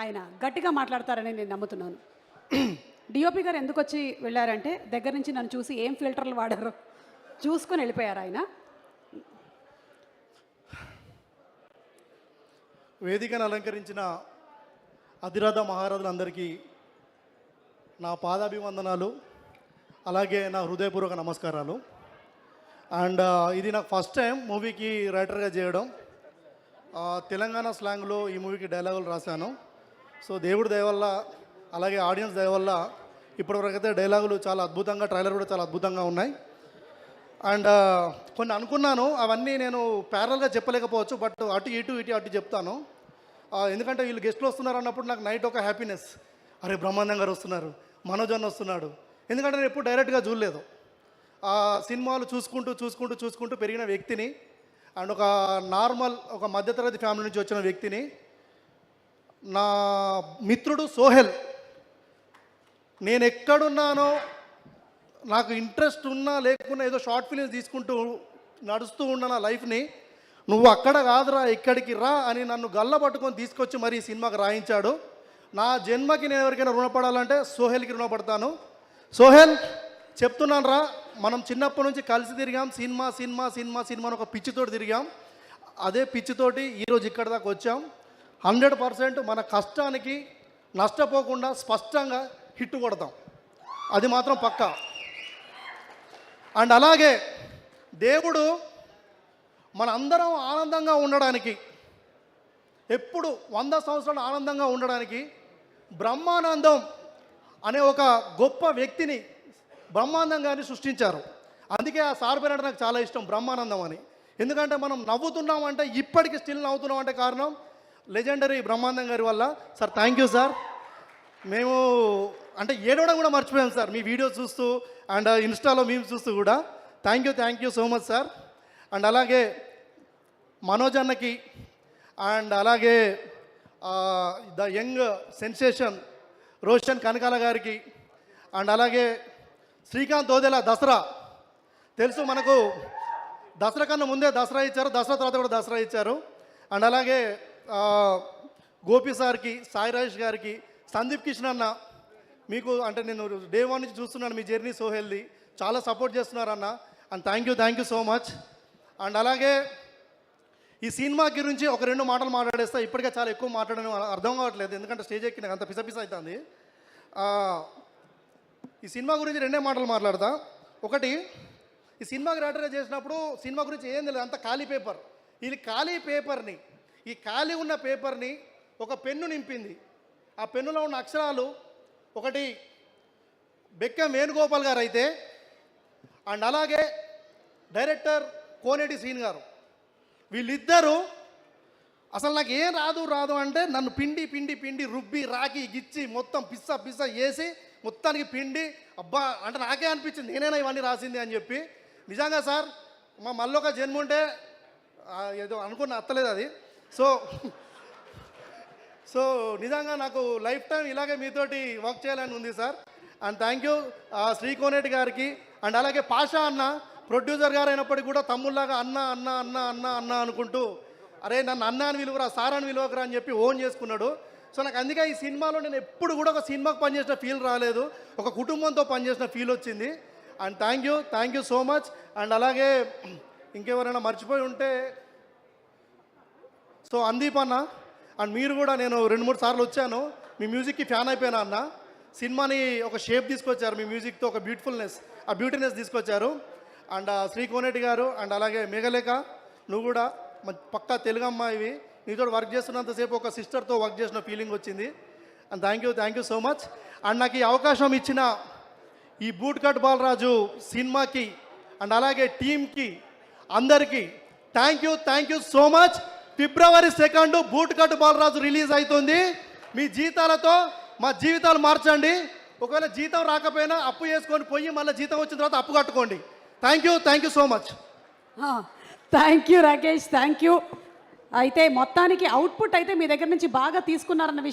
ఆయన గట్టిగా మాట్లాడతారని నేను నమ్ముతున్నాను. డిఓపి గారు ఎందుకు వచ్చి వెళ్ళారంటే దగ్గర నుంచి నన్ను చూసి ఏం ఫిల్టర్లు వాడారో చూసుకొని వెళ్ళిపోయారు ఆయన. వేదికను అలంకరించిన అధిరథ మహారథులందరికీ నా పాదాభివందనాలు, అలాగే నా హృదయపూర్వక నమస్కారాలు. అండ్ ఇది నాకు ఫస్ట్ టైం మూవీకి రైటర్గా చేయడం. తెలంగాణ స్లాంగ్లో ఈ మూవీకి డైలాగులు రాశాను. సో దేవుడి దయ వల్ల, అలాగే ఆడియన్స్ దయ వల్ల ఇప్పటివరకు అయితే డైలాగులు చాలా అద్భుతంగా, ట్రైలర్ కూడా చాలా అద్భుతంగా ఉన్నాయి. అండ్ కొన్ని అనుకున్నాను, అవన్నీ నేను ప్యారల్గా చెప్పలేకపోవచ్చు, బట్ అటు ఇటు చెప్తాను. ఎందుకంటే వీళ్ళు గెస్ట్లు వస్తున్నారు అన్నప్పుడు నాకు నైట్ ఒక హ్యాపీనెస్, అరే బ్రహ్మానందం గారు వస్తున్నారు, మనోజ్ అన్న వస్తున్నాడు. ఎందుకంటే నేను ఎప్పుడు డైరెక్ట్గా చూడలేదు. సినిమాలు చూసుకుంటూ పెరిగిన వ్యక్తిని, అండ్ ఒక నార్మల్ ఒక మధ్యతరగతి ఫ్యామిలీ నుంచి వచ్చిన వ్యక్తిని. నా మిత్రుడు సోహెల్, నేను ఎక్కడున్నానో, నాకు ఇంట్రెస్ట్ ఉన్నా లేకున్నా ఏదో షార్ట్ ఫిలిమ్స్ తీసుకుంటూ నడుస్తూ ఉన్న నా లైఫ్ని, నువ్వు అక్కడ కాదురా ఇక్కడికి రా అని నన్ను గల్ల పట్టుకొని తీసుకొచ్చి మరీ ఈ సినిమాకి రాయించాడు. నా జన్మకి నేను ఎవరికైనా రుణపడాలంటే సోహెల్కి రుణపడతాను. సోహెల్, చెప్తున్నాను రా, మనం చిన్నప్పటి నుంచి కలిసి తిరిగాం, సినిమా అని ఒక పిచ్చితోటి తిరిగాం. అదే పిచ్చితోటి ఈరోజు ఇక్కడ దాకా వచ్చాం. 100% మన కష్టానికి నష్టపోకుండా స్పష్టంగా హిట్ కొడతాం, అది మాత్రం పక్కా. అండ్ అలాగే దేవుడు మన అందరం ఆనందంగా ఉండడానికి, ఎప్పుడు 100 సంవత్సరాలు ఆనందంగా ఉండడానికి బ్రహ్మానందం అనే ఒక గొప్ప వ్యక్తిని, బ్రహ్మానందం గారిని సృష్టించారు. అందుకే ఆ సార్ పేరు అంటే నాకు చాలా ఇష్టం, బ్రహ్మానందం అని. ఎందుకంటే మనం నవ్వుతున్నామంటే, ఇప్పటికీ స్టిల్ నవ్వుతున్నాం అంటే కారణం లెజెండరీ బ్రహ్మానందం గారి వల్ల. Sir thank you sir. మేము అంటే ఏడవడం కూడా మర్చిపోయాం సార్, మీ వీడియోస్ చూస్తూ అండ్ ఇన్స్టాలో మీమ్స్ చూస్తూ కూడా. Thank you so much sir. And అలాగే మనోజ్ అన్నకి, అండ్ అలాగే the young sensation Roshan Kanakala గారికి, అండ్ అలాగే శ్రీకాంత్ ఓదెల. దసరా తెలుసు మనకు, దసరా కన్నా ముందే దసరా ఇచ్చారు, దసరా తర్వాత కూడా దసరా ఇచ్చారు. అండ్ అలాగే గోపి సార్కి, సాయి రాజేష్ గారికి, సందీప్ కిషన్ అన్న, మీకు అంటే నేను డే 1 నుంచి చూస్తున్నాను మీ జర్నీ సోహెల్ది, చాలా సపోర్ట్ చేస్తున్నారన్న. And thank you so much. And అలాగే ఈ సినిమా గురించి ఒక 2 మాటలు మాట్లాడేస్తా. ఇప్పటికే చాలా ఎక్కువ మాట్లాడడం అర్థం కావట్లేదు, ఎందుకంటే స్టేజ్ ఎక్కి నాకు అంత పిసపిస అవుతుంది. ఈ సినిమా గురించి 2 మాటలు మాట్లాడతా. ఒకటి, ఈ సినిమాకి రైటర్గా చేసినప్పుడు సినిమా గురించి ఏం తెలియదు, అంత ఖాళీ పేపర్. ఈ ఖాళీ ఉన్న పేపర్ని ఒక పెన్ను నింపింది. ఆ పెన్నులో ఉన్న అక్షరాలు, ఒకటి బెక్కం వేణుగోపాల్ గారు అయితే, అండ్ అలాగే డైరెక్టర్ కోనేటి శ్రీను గారు. వీళ్ళిద్దరూ అసలు నాకు ఏం రాదు అంటే నన్ను పిండి రుబ్బి రాకి గిచ్చి మొత్తం పిస్స వేసి మొత్తానికి పిండి, అబ్బా అంటే నాకే అనిపించింది నేనేనా ఇవన్నీ రాసింది అని చెప్పి. నిజంగా సార్, మా మళ్ళొక జన్మ ఉంటే ఏదో అనుకున్న అత్తలేదు అది. సో నిజంగా నాకు లైఫ్ టైం ఇలాగే మీతోటి వర్క్ చేయాలని ఉంది sir. And thank you Shri Koneti గారికి. అండ్ అలాగే పాషా అన్న, ప్రొడ్యూసర్ గారు అయినప్పటికీ కూడా తమ్ముళ్ళలాగా అన్న అనుకుంటూ, అరే నన్ను అన్న అని విలువరా, సార్ అని విలువకరా అని చెప్పి ఓన్ చేసుకున్నాడు. సో నాకు అందుకే ఈ సినిమాలో నేను ఎప్పుడు కూడా ఒక సినిమాకి పనిచేసిన ఫీల్ రాలేదు, ఒక కుటుంబంతో పనిచేసిన ఫీల్ వచ్చింది. And thank you so much. And అలాగే ఇంకెవరైనా మర్చిపోయి ఉంటే, సో అందీప్ అన్న, అండ్ మీరు కూడా, నేను 2-3 సార్లు వచ్చాను, మీ మ్యూజిక్కి ఫ్యాన్ అయిపోయినా అన్న. సినిమాని ఒక షేప్ తీసుకొచ్చారు మీ మ్యూజిక్తో, ఒక బ్యూటీనెస్ తీసుకొచ్చారు. అండ్ శ్రీ కోనేటి గారు, అండ్ అలాగే మేఘలేఖ, నువ్వు కూడా పక్కా తెలుగు అమ్మాయివి, నీతో వర్క్ చేస్తున్నంతసేపు ఒక సిస్టర్తో వర్క్ చేసిన ఫీలింగ్ వచ్చింది. And thank you so much. And నాకు ఈ అవకాశం ఇచ్చిన ఈ బూట్ కట్ బాలరాజు సినిమాకి, అండ్ అలాగే టీమ్కి, అందరికీ thank you so much. February 2 boot cut Balaraju release అవుతుంది. మీ జీతాలతో మా జీవితాలు మార్చండి. ఒకవేళ జీతం రాకపోయినా అప్పు చేసుకొని పోయి మళ్ళీ జీతం వచ్చిన తర్వాత అప్పు కట్టుకోండి. Thank you so much. Thank you Rakesh, thank you. అయితే మొత్తానికి అవుట్పుట్ అయితే మీ దగ్గర నుంచి బాగా తీసుకున్నారన్న విషయం